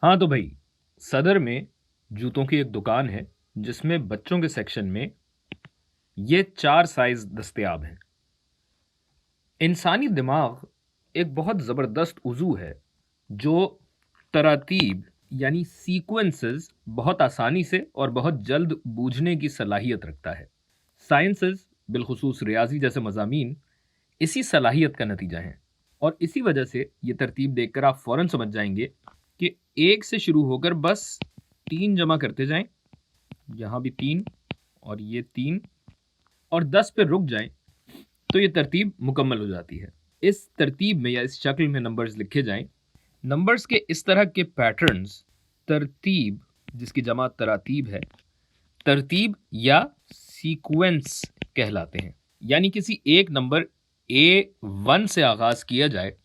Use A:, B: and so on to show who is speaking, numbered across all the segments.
A: हाँ तो भाई, सदर में जूतों की एक दुकान है जिसमें बच्चों के सेक्शन में ये 4 साइज दस्तयाब हैं। इंसानी दिमाग एक बहुत ज़बरदस्त उज़ू है जो तरतीब यानी सीक्वेंसेस बहुत आसानी से और बहुत जल्द बूझने की सलाहियत रखता है। साइंसेस बिलखुसूस रियाजी जैसे मज़ामीन इसी सलाहियत का नतीजा हैं और इसी वजह से ये तरतीब देखकर आप फ़ौरन समझ जाएंगे कि 1 से शुरू होकर बस 3 जमा करते जाएं, यहाँ भी 3 और ये 3 और 10 पे रुक जाएं तो ये तरतीब मुकम्मल हो जाती है। इस तरतीब में या इस शक्ल में नंबर्स लिखे जाएं। नंबर्स के इस तरह के पैटर्न्स तरतीब, जिसकी जमा तरातीब है, तरतीब या सीक्वेंस कहलाते हैं। यानी किसी एक नंबर A1 से आगाज़ किया जाए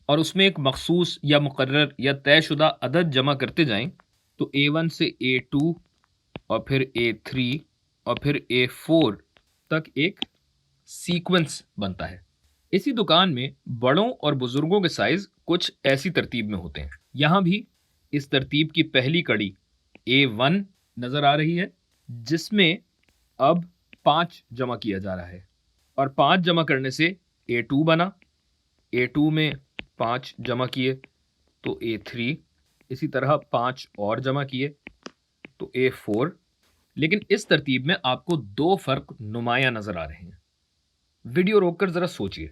A: और उसमें एक मखसूस या मुकर्रर या तयशुदा अदद जमा करते जाएं तो A1 से A2 और फिर A3 और फिर A4 तक एक सीक्वेंस बनता है। इसी दुकान में बड़ों और बुजुर्गों के साइज कुछ ऐसी तरतीब में होते हैं। यहाँ भी इस तरतीब की पहली कड़ी A1 नजर आ रही है जिसमें अब 5 जमा किया जा रहा है और 5 जमा करने से A2 बना, A2 में 5 जमा किए तो A3, इसी तरह 5 और जमा किए तो A4। लेकिन इस तरतीब में आपको 2 फर्क नुमाया नजर आ रहे हैं। वीडियो रोककर जरा सोचिए।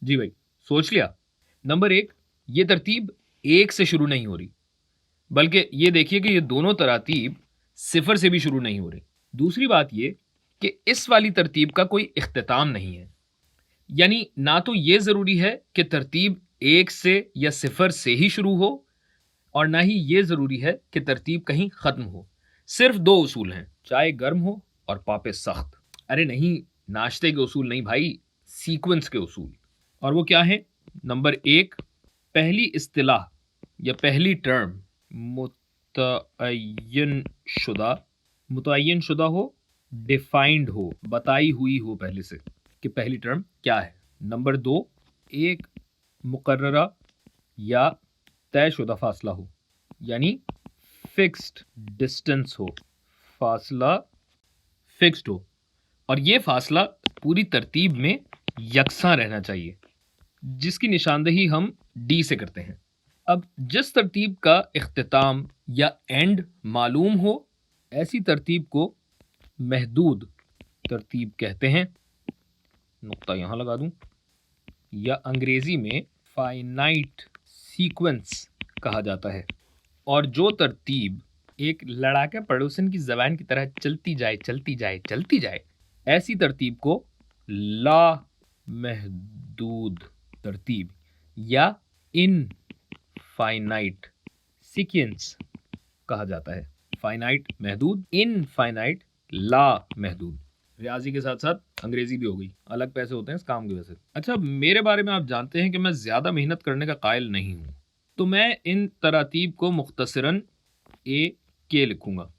A: जी भाई, सोच लिया? नंबर 1, ये तरतीब 1 से शुरू नहीं हो रही, बल्कि ये देखिए कि ये दोनों तरातीब 0 से भी शुरू नहीं हो रही। दूसरी बात ये कि इस वाली तरतीब का कोई इख्तिताम नहीं है, यानी ना तो ये ज़रूरी है कि तरतीब 1 से या 0 से ही शुरू हो और ना ही ये ज़रूरी है कि तरतीब कहीं ख़त्म हो। सिर्फ 2 उसूल हैं, चाय गर्म हो और पापे सख्त। अरे नहीं, नाश्ते के उसूल नहीं भाई, सीक्वेंस के उसूल। और वो क्या है? नंबर 1, पहली इस्तिलाह या पहली टर्म मुतय्यन शुदा हो, डिफाइंड हो, बताई हुई हो पहले से कि पहली टर्म क्या है। नंबर 2, एक मुकर्ररा या तयशुदा फासला हो, यानी फिक्स्ड डिस्टेंस हो, फासला फिक्स्ड हो और ये फासला पूरी तरतीब में यकसा रहना चाहिए, जिसकी निशानदही हम डी से करते हैं। अब जिस तरतीब का इख्तिताम या एंड मालूम हो, ऐसी तरतीब को महदूद तरतीब कहते हैं। नुक्ता यहाँ लगा दूं। या अंग्रेजी में फाइनाइट सीक्वेंस कहा जाता है। और जो तरतीब एक लड़ाका पड़ोसन की जबान की तरह चलती जाए चलती जाए चलती जाए, ऐसी तरतीब को ला महदूद तरतीब या इनफाइनाइट सीक्वेंस कहा जाता है। फाइनाइट महदूद, इनफाइनाइट ला महदूद। रियाजी के साथ साथ अंग्रेजी भी हो गई, अलग पैसे होते हैं इस काम की वजह से। अच्छा, मेरे बारे में आप जानते हैं कि मैं ज़्यादा मेहनत करने का कायल नहीं हूँ, तो मैं इन तरातीब को मुख्तसरन ए के लिखूंगा।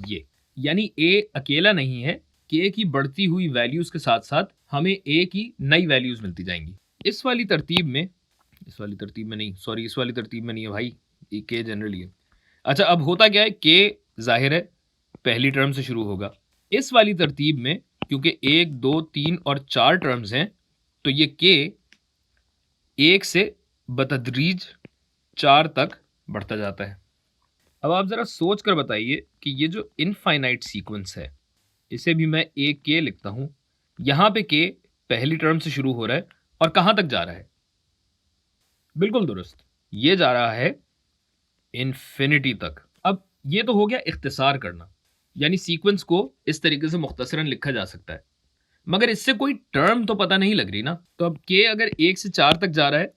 A: ये यानी ए अकेला नहीं है, के की बढ़ती हुई वैल्यूज़ के साथ साथ हमें ए की नई वैल्यूज़ मिलती जाएंगी। इस वाली तरतीब में नहीं है भाई, ये के जनरली है। अच्छा, अब होता क्या है, के जाहिर है पहली टर्म से शुरू होगा। इस वाली तरतीब में क्योंकि 1, 2, 3 और 4 टर्म्स हैं, तो ये के 1 से बतदरीज 4 तक बढ़ता जाता है। अब आप ज़रा सोच कर बताइए कि ये जो इनफाइनाइट सीक्वेंस है, इसे भी मैं ए के लिखता हूं। यहां पे के पहली टर्म से शुरू हो रहा है और कहां तक जा रहा है? बिल्कुल दुरुस्त, ये जा रहा है इन्फिनिटी तक। अब ये तो हो गया इख्तिसार करना, यानी सीक्वेंस को इस तरीके से मुख्तसरन लिखा जा सकता है, मगर इससे कोई टर्म तो पता नहीं लग रही ना। तो अब के अगर 1 से 4 तक जा रहा है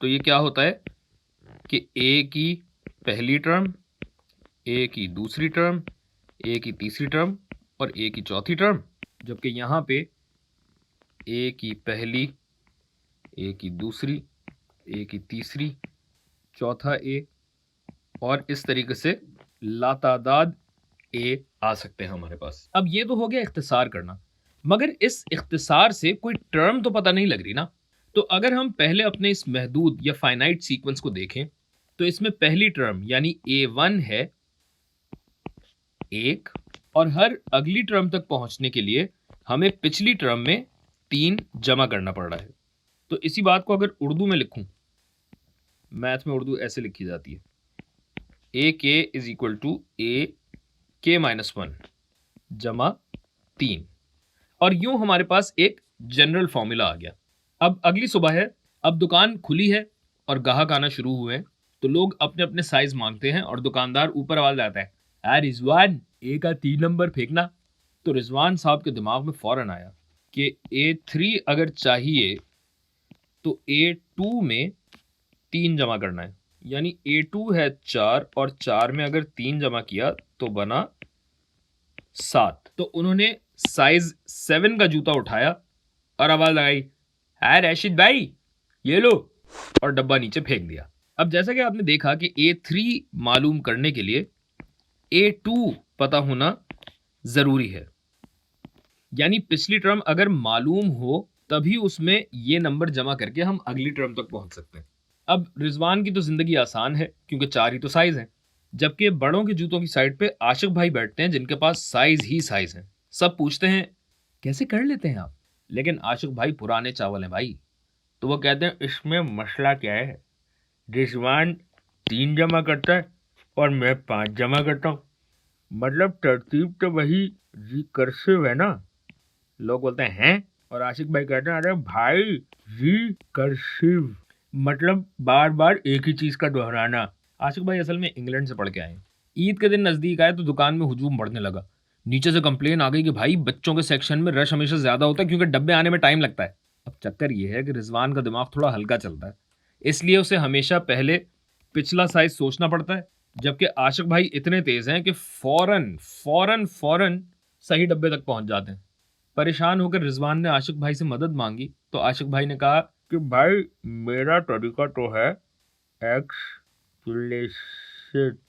A: तो ये क्या होता है कि ए की पहली टर्म, ए की दूसरी टर्म, ए की तीसरी टर्म और ए की चौथी टर्म, जबकि यहाँ पे ए की पहली, ए की दूसरी, ए की तीसरी, चौथा ए और इस तरीके से लातादाद ए आ सकते हैं हमारे पास। अब ये तो हो गया इख्तिसार करना, मगर इस इख्तिसार से कोई टर्म तो पता नहीं लग रही ना। तो अगर हम पहले अपने इस महदूद या फाइनाइट सीक्वेंस को देखें तो इसमें पहली टर्म यानी A1 है 1 और हर अगली टर्म तक पहुंचने के लिए हमें पिछली टर्म में 3 जमा करना पड़ रहा है। तो इसी बात को अगर उर्दू में लिखूं, मैथ में उर्दू ऐसे लिखी जाती है AK is equal to AK-1 जमा 3 और यूं हमारे पास एक जनरल फॉर्मूला आ गया। अब अगली सुबह है, अब दुकान खुली है और ग्राहक आना शुरू हुए हैं, तो लोग अपने अपने साइज मांगते हैं और दुकानदार ऊपर आवाज आता है, यार रिजवान A का 3 नंबर फेंकना। तो रिजवान साहब के दिमाग में फौरन आया कि A3 अगर चाहिए तो A2 में 3 जमा करना है, यानी A2 है 4 और 4 में अगर 3 जमा किया तो बना 7। तो उन्होंने साइज 7 का जूता उठाया और आवाज लगाई, हाय रशीद भाई ये लो, और डब्बा नीचे फेंक दिया। अब जैसा कि आपने देखा कि A3 मालूम करने के लिए A2 पता होना जरूरी है, यानी पिछली टर्म अगर मालूम हो तभी उसमें ये नंबर जमा करके हम अगली टर्म तक पहुंच सकते हैं। अब रिजवान की तो जिंदगी आसान है क्योंकि 4 ही तो साइज हैं, जबकि बड़ों के जूतों की साइड पे आशिक भाई बैठते हैं जिनके पास साइज ही साइज हैं। सब पूछते हैं कैसे कर लेते हैं आप, लेकिन आशिक भाई पुराने चावल हैं भाई, तो वो कहते हैं इसमें मसला क्या है, रिजवान 3 जमा करता है और मैं 5 जमा करता हूँ, मतलब तरतीब तो वही रिकर्सिव है ना। लोग बोलते हैं और आशिक भाई कहते हैं अरे भाई रिकर्सिव मतलब बार बार एक ही चीज का दोहराना। आशिक भाई असल में इंग्लैंड से पढ़ के आए। ईद के दिन नजदीक आए तो दुकान में हुजूम बढ़ने लगा। नीचे से कंप्लेन आ गई कि भाई बच्चों के सेक्शन में रश हमेशा ज्यादा होता है क्योंकि डब्बे आने में टाइम लगता है। अब चक्कर ये है कि रिजवान का दिमाग थोड़ा हल्का चलता है, इसलिए उसे हमेशा पहले पिछला साइज सोचना पड़ता है, जबकि आशिक भाई इतने तेज हैं कि फौरन फौरन फौरन सही डब्बे तक पहुंच जाते हैं। परेशान होकर रिजवान ने आशिक भाई से मदद मांगी तो आशिक भाई ने कहा कि भाई मेरा तरीका तो है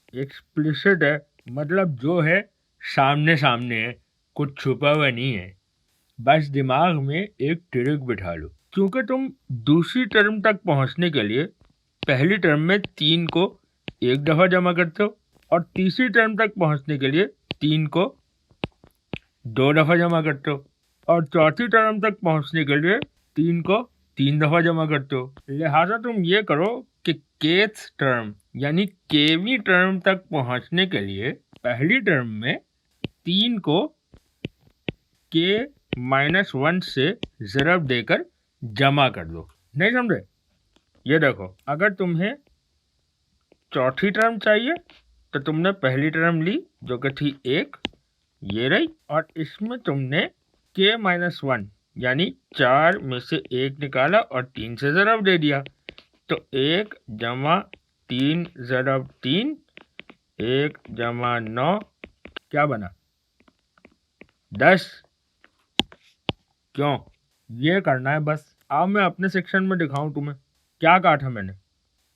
A: एक्सप्लिसिट है, मतलब जो है सामने सामने है, कुछ छुपा हुआ नहीं है, बस दिमाग में एक ट्रिक बिठा लो। क्योंकि तुम दूसरी टर्म तक पहुंचने के लिए पहली टर्म में 3 को एक दफा जमा करते हो और तीसरी टर्म तक पहुंचने के लिए 3 को 2 दफा जमा करते हो और चौथी टर्म तक पहुंचने के लिए 3 को 3 दफा जमा करते हो। लिहाजा तुम ये करो कि केथ टर्म यानी केवी टर्म तक पहुंचने के लिए पहली टर्म में 3 को K-1 से ज़रब देकर जमा कर दो। नहीं समझे? ये देखो, अगर तुम्हें चौथी टर्म चाहिए तो तुमने पहली टर्म ली जो कि थी 1, ये रही, और इसमें तुमने K-1 यानी 4 में से 1 निकाला और 3 से ज़रब दे दिया, तो 1 जमा 3 ज़रब 3 1 जमा 9 क्या बना 10। क्यों? ये करना है बस। अब मैं अपने सेक्शन में दिखाऊं तुम्हें क्या कहा था मैंने।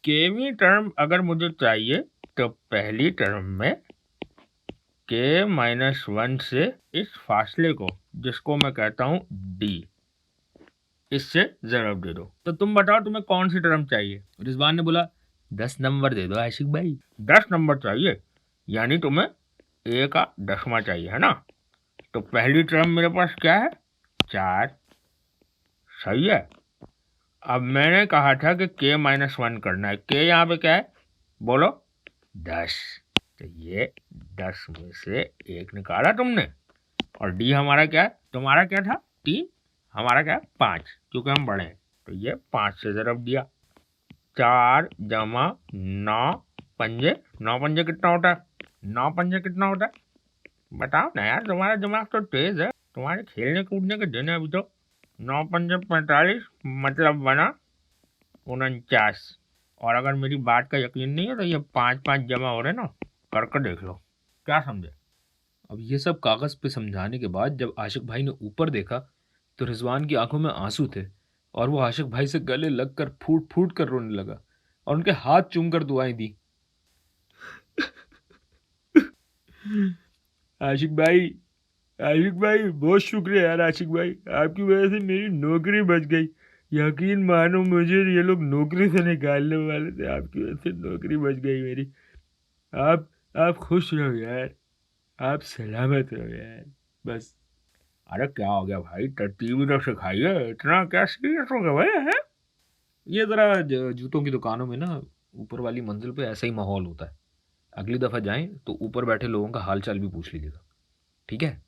A: केवी टर्म अगर मुझे चाहिए तो पहली टर्म में K-1 से इस फासले को, जिसको मैं कहता हूं D, इससे ज़रब दे दो। तो तुम बताओ तुम्हें कौन सी टर्म चाहिए? रिजवान ने बोला 10 नंबर दे दो आशिक भाई। 10 नंबर चाहिए, यानी तुम्हें A का 10वां चाहिए है ना। तो पहली टर्म मेरे पास क्या है 4, सही है। अब मैंने कहा था कि K-1 करना है, K यहाँ पे क्या है बोलो 10, तो ये 10 में से 1 निकाला तुमने, और D हमारा क्या है, तुम्हारा क्या था 3, हमारा क्या है 5, क्योंकि हम बड़े हैं, तो ये 5 से ज़रब दिया। 4 जमा 9 पंजे, 9 पंजे कितना होता है, 9 पंजे कितना होता है बताओ ना यार, तुम्हारा दिमाग तो तेज है, तुम्हारे खेलने कूदने के दिन है अभी तो। 9 पंजे 45 मतलब बना 49। और अगर मेरी बात का यकीन नहीं है तो ये 5-5 जमा हो रहे ना, करके देख लो, क्या समझे। अब ये सब कागज पे समझाने के बाद जब आशिक भाई ने ऊपर देखा तो रिजवान की आंखों में आंसू थे और वो आशिक भाई से गले लगकर फूट फूट कर रोने लगा और उनके हाथ चूम कर दुआएं दी। आशिक भाई बहुत शुक्रिया यार आशिक भाई, आपकी वजह से मेरी नौकरी बच गई, यकीन मानो मुझे ये लोग नौकरी से निकालने वाले थे, आपकी वजह से नौकरी बच गई मेरी। आप आप खुश रहो यार, आप सलामत रहो यार, बस। अरे क्या हो गया भाई, तरतीब तो सिखाइए, इतना क्या सीरियस हो गया भाई है? ये जरा जूतों की दुकानों में ना ऊपर वाली मंजिल पे ऐसा ही माहौल होता है। अगली दफा जाएं तो ऊपर बैठे लोगों का हाल चाल भी पूछ लीजिएगा, ठीक है?